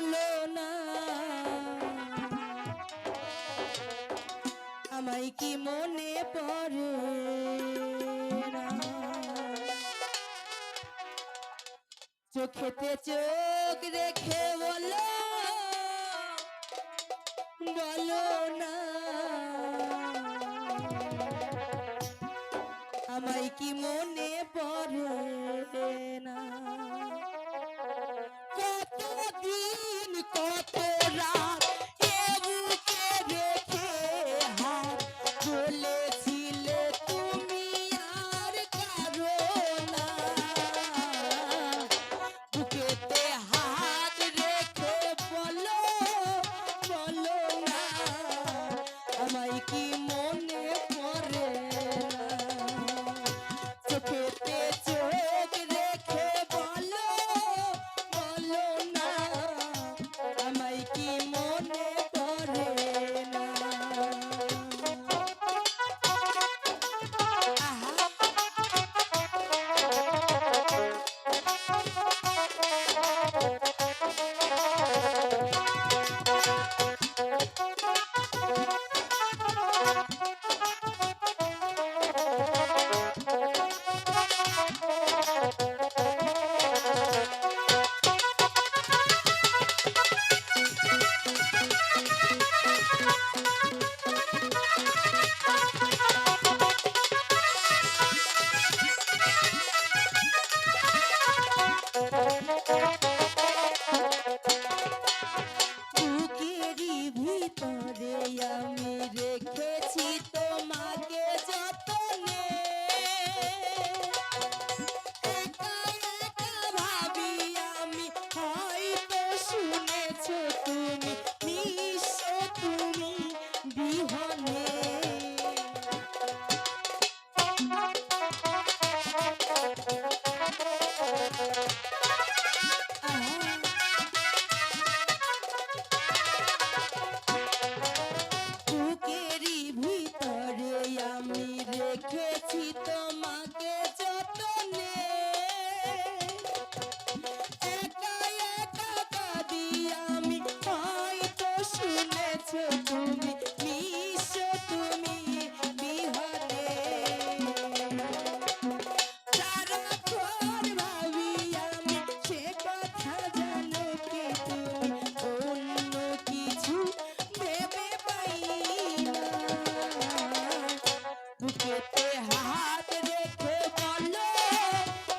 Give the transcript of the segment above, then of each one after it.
বলো না আমায় কি মনে পড়ে না চোখেতে চোখ রেখে বলো বলো না আমায় কি মনে পড়ে না কতদিন কত রাত এ বুকে রেখে হাত বলেছিলে তুমি আর কারো না বুকেতে হাত রেখে বলো বলো না আমায় কি মনে পড়ে না চোখেতে চোখ রেখে বলো বলো না আমায় কি মনে পড়ে না বুকেরই ভিতরে আমি রেখেছি তোমাকে যতনে একা একা ভাবি আমি হয়তো শুনেছো তুমি নিশ্চয় তুমি বিহনে বুকেরই ভিতরে আমি রেখেছি তোমাকে যতনে একা একা কাঁদি আমি হয়তো শুনেছো তুমি নিশ্চয় তুমি বিহনে সারাক্ষণ ভাবি আমি সে কথা জানো কি তুমি অন্য কিছু ভেবে পাই না বুকেতে হাত রেখে বলো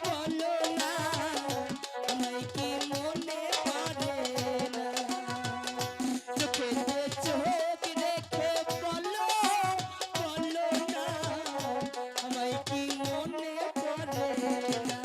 বলো না আমায় কি মনে পড়ে না চোখেতে চোখ রেখে বলো বলো না আমায় কি মনে পড়ে না